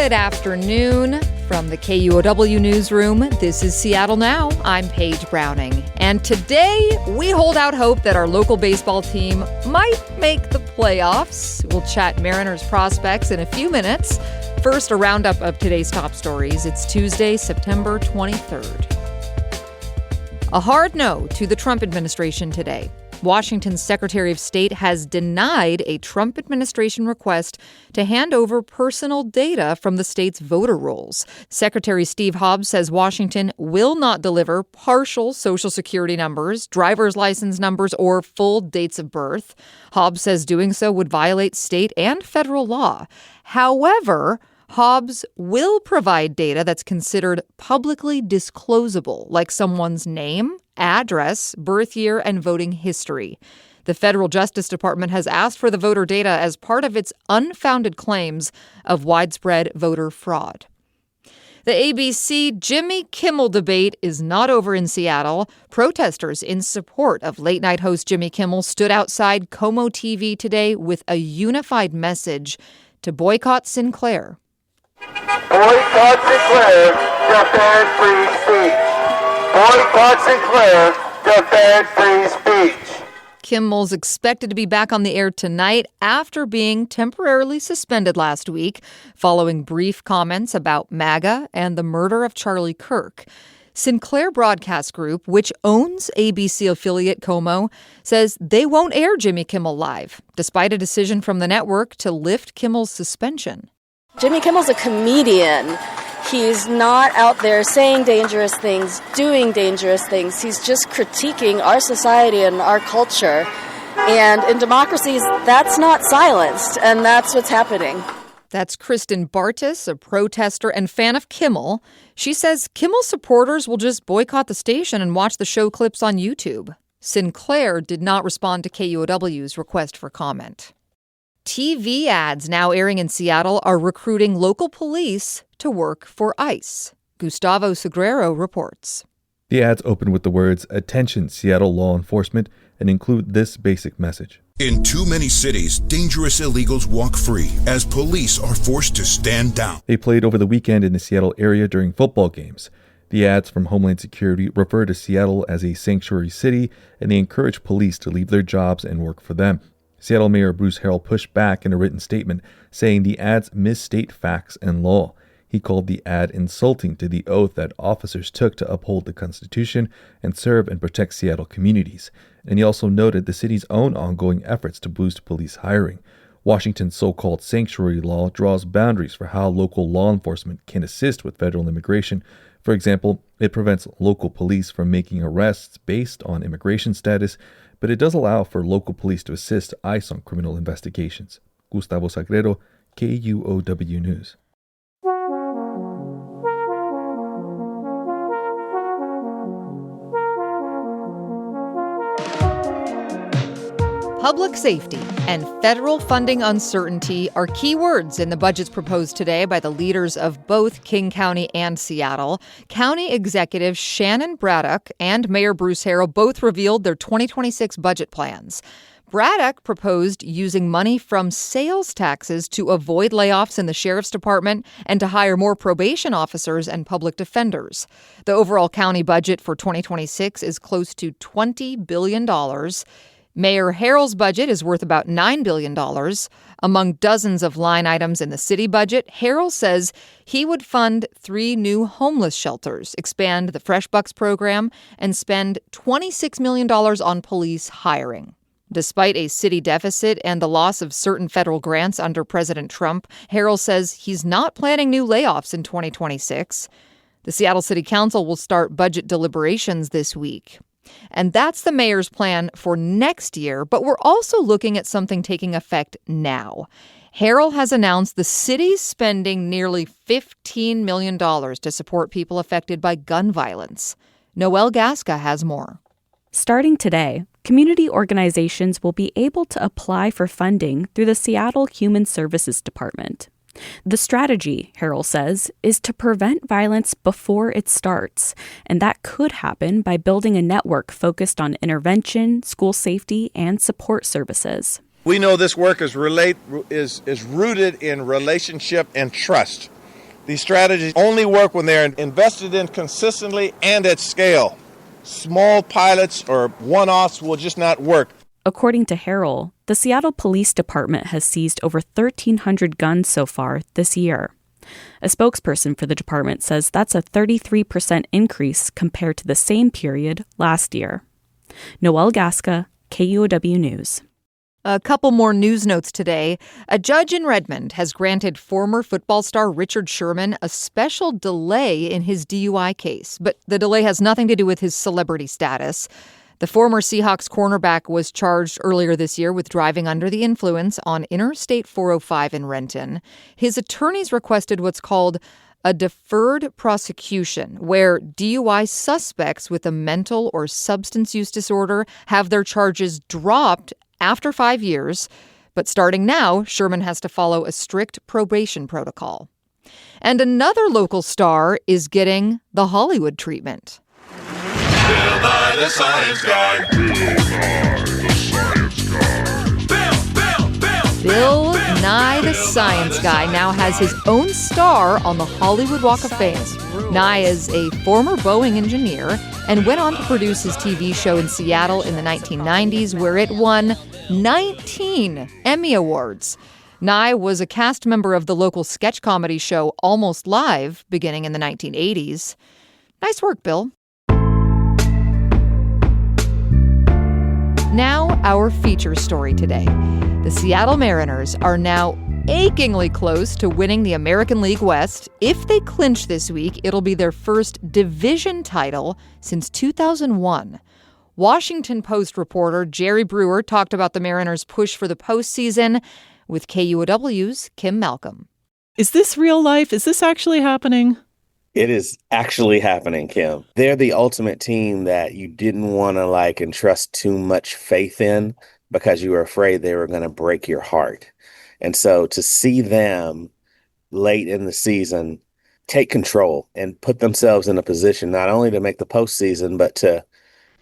Good afternoon from the KUOW newsroom. This is Seattle Now. I'm Paige Browning. And today we hold out hope that our local baseball team might make the playoffs. We'll chat Mariners prospects in a few minutes. First, a roundup of today's top stories. It's Tuesday, September 23rd. A hard no to the Trump administration today. Washington's Secretary of State has denied a Trump administration request to hand over personal data from the state's voter rolls. Secretary Steve Hobbs says Washington will not deliver partial Social Security numbers, driver's license numbers, or full dates of birth. Hobbs says doing so would violate state and federal law. However, Hobbs will provide data that's considered publicly disclosable, like someone's name, address, birth year, and voting history. The federal Justice Department has asked for the voter data as part of its unfounded claims of widespread voter fraud. The ABC Jimmy Kimmel debate is not over in Seattle. Protesters in support of late-night host Jimmy Kimmel stood outside KOMO-TV today with a unified message to boycott Sinclair. Boycott Sinclair, defend free speech. Boycott Sinclair, defend free speech. Kimmel's expected to be back on the air tonight after being temporarily suspended last week following brief comments about MAGA and the murder of Charlie Kirk. Sinclair Broadcast Group, which owns ABC affiliate KOMO, says they won't air Jimmy Kimmel live, despite a decision from the network to lift Kimmel's suspension. Jimmy Kimmel's a comedian. He's not out there saying dangerous things, doing dangerous things. He's just critiquing our society and our culture. And in democracies, that's not silenced, and that's what's happening. That's Kristen Bartis, a protester and fan of Kimmel. She says Kimmel supporters will just boycott the station and watch the show clips on YouTube. Sinclair did not respond to KUOW's request for comment. TV ads now airing in Seattle are recruiting local police to work for ICE. Gustavo Segrero reports. The ads open with the words, "Attention Seattle law enforcement," and include this basic message. In too many cities, dangerous illegals walk free as police are forced to stand down. They played over the weekend in the Seattle area during football games. The ads from Homeland Security refer to Seattle as a sanctuary city, and they encourage police to leave their jobs and work for them. Seattle Mayor Bruce Harrell pushed back in a written statement, saying the ads misstate facts and law. He called the ad insulting to the oath that officers took to uphold the Constitution and serve and protect Seattle communities. And he also noted the city's own ongoing efforts to boost police hiring. Washington's so-called sanctuary law draws boundaries for how local law enforcement can assist with federal immigration. For example, it prevents local police from making arrests based on immigration status, but it does allow for local police to assist ICE on criminal investigations. Gustavo Segrero, KUOW News. Public safety and federal funding uncertainty are key words in the budgets proposed today by the leaders of both King County and Seattle. County Executive Shannon Braddock and Mayor Bruce Harrell both revealed their 2026 budget plans. Braddock proposed using money from sales taxes to avoid layoffs in the sheriff's department and to hire more probation officers and public defenders. The overall county budget for 2026 is close to $20 billion. Mayor Harrell's budget is worth about $9 billion. Among dozens of line items in the city budget, Harrell says he would fund 3 new homeless shelters, expand the Fresh Bucks program, and spend $26 million on police hiring. Despite a city deficit and the loss of certain federal grants under President Trump, Harrell says he's not planning new layoffs in 2026. The Seattle City Council will start budget deliberations this week. And that's the mayor's plan for next year, but we're also looking at something taking effect now. Harrell has announced the city's spending nearly $15 million to support people affected by gun violence. Noelle Gasca has more. Starting today, community organizations will be able to apply for funding through the Seattle Human Services Department. The strategy, Harrell says, is to prevent violence before it starts, and that could happen by building a network focused on intervention, school safety, and support services. We know this work is rooted in relationship and trust. These strategies only work when they're invested in consistently and at scale. Small pilots or one-offs will just not work. According to Harrell, the Seattle Police Department has seized over 1,300 guns so far this year. A spokesperson for the department says that's a 33% increase compared to the same period last year. Noelle Gasca, KUOW News. A couple more news notes today. A judge in Redmond has granted former football star Richard Sherman a special delay in his DUI case, but the delay has nothing to do with his celebrity status. The former Seahawks cornerback was charged earlier this year with driving under the influence on Interstate 405 in Renton. His attorneys requested what's called a deferred prosecution, where DUI suspects with a mental or substance use disorder have their charges dropped after 5 years. But starting now, Sherman has to follow a strict probation protocol. And another local star is getting the Hollywood treatment. Bill Nye the Science Guy. Bill Nye the Science Guy now has his own star on the Hollywood Walk of Fame. Nye is a former Boeing engineer and went on to produce his TV show in Seattle in the 1990s, where it won 19 Emmy Awards. Nye was a cast member of the local sketch comedy show Almost Live, beginning in the 1980s. Nice work, Bill. Now, our feature story today. The Seattle Mariners are now achingly close to winning the American League West. If they clinch this week, it'll be their first division title since 2001. Washington Post reporter Jerry Brewer talked about the Mariners' push for the postseason with KUOW's Kim Malcolm. Is this real life? Is this actually happening? It is actually happening, Kim. They're the ultimate team that you didn't want to entrust too much faith in because you were afraid they were going to break your heart. And so to see them late in the season take control and put themselves in a position not only to make the postseason, but to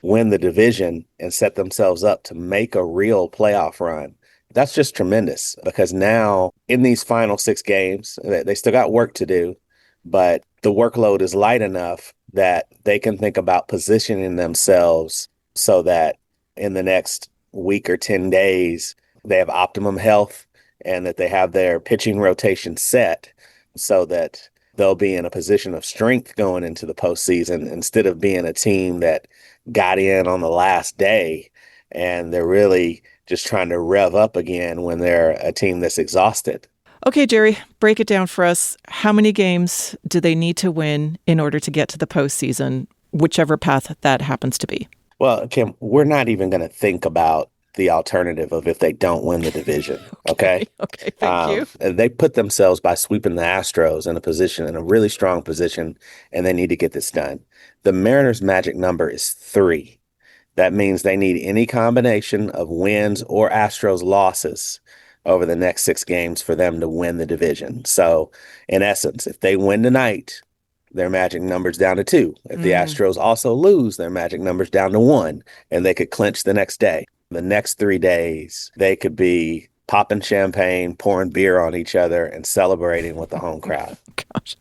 win the division and set themselves up to make a real playoff run. That's just tremendous because now in these final 6 games, they still got work to do, but the workload is light enough that they can think about positioning themselves so that in the next week or 10 days, they have optimum health and that they have their pitching rotation set so that they'll be in a position of strength going into the postseason instead of being a team that got in on the last day and they're really just trying to rev up again when they're a team that's exhausted. Okay, Jerry, break it down for us. How many games do they need to win in order to get to the postseason, whichever path that happens to be? Well, Kim, we're not even going to think about the alternative of if they don't win the division, okay? Okay, thank you. They put themselves by sweeping the Astros in a really strong position, and they need to get this done. The Mariners' magic number is 3. That means they need any combination of wins or Astros losses over the next 6 games for them to win the division. So, in essence, if they win tonight, their magic number's down to 2. If the Astros also lose, their magic number's down to 1, and they could clinch the next day. The next 3 days, they could be popping champagne, pouring beer on each other, and celebrating with the home crowd. Gosh,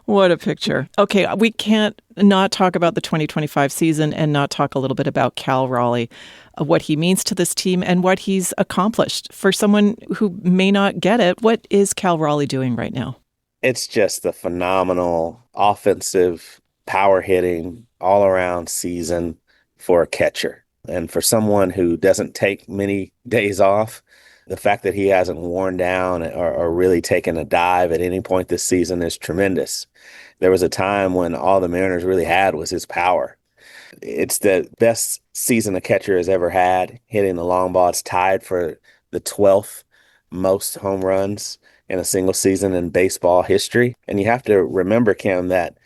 what a picture. Okay, we can't not talk about the 2025 season and not talk a little bit about Cal Raleigh, what he means to this team and what he's accomplished. For someone who may not get it, what is Cal Raleigh doing right now? It's just a phenomenal offensive, power-hitting, all-around season for a catcher. And for someone who doesn't take many days off, the fact that he hasn't worn down or really taken a dive at any point this season is tremendous. There was a time when all the Mariners really had was his power. It's the best season a catcher has ever had, hitting the long ball. It's tied for the 12th most home runs in a single season in baseball history. And you have to remember, Kim, that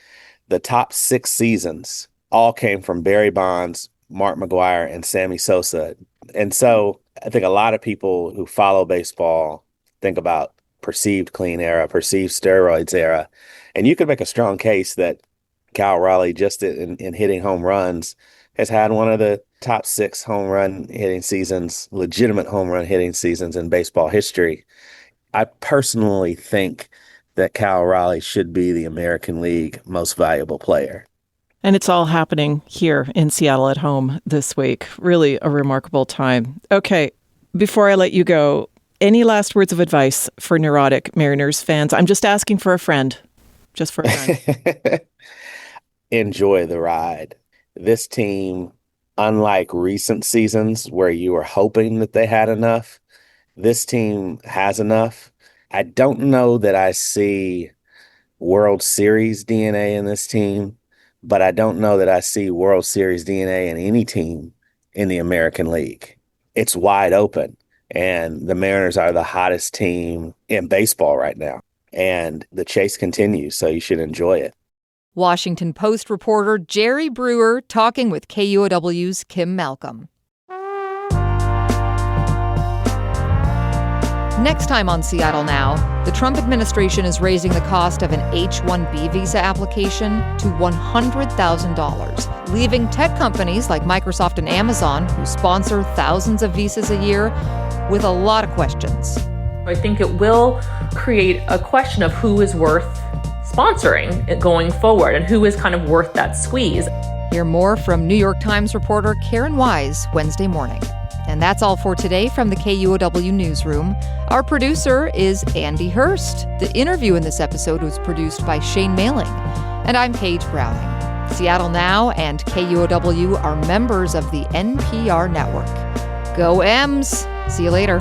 the top 6 seasons all came from Barry Bonds, Mark McGwire, and Sammy Sosa. And so I think a lot of people who follow baseball think about perceived clean era, perceived steroids era. And you could make a strong case that Cal Raleigh, just in hitting home runs, has had one of the top 6 home run hitting seasons, legitimate home run hitting seasons in baseball history. I personally think that Cal Raleigh should be the American League most valuable player. And it's all happening here in Seattle at home this week. Really a remarkable time. Okay, before I let you go, any last words of advice for neurotic Mariners fans? I'm just asking for a friend. Just for a friend. Enjoy the ride. This team, unlike recent seasons where you were hoping that they had enough, this team has enough. I don't know that I see World Series DNA in this team, but I don't know that I see World Series DNA in any team in the American League. It's wide open, and the Mariners are the hottest team in baseball right now, and the chase continues, so you should enjoy it. Washington Post reporter Jerry Brewer talking with KUOW's Kim Malcolm. Next time on Seattle Now, the Trump administration is raising the cost of an H-1B visa application to $100,000, leaving tech companies like Microsoft and Amazon, who sponsor thousands of visas a year, with a lot of questions. I think it will create a question of who is worth sponsoring it going forward and who is kind of worth that squeeze. Hear more from New York Times reporter Karen Wise Wednesday morning. And that's all for today from the KUOW Newsroom. Our producer is Andy Hurst. The interview in this episode was produced by Shane Mailing. And I'm Paige Browning. Seattle Now and KUOW are members of the NPR network. Go M's! See you later.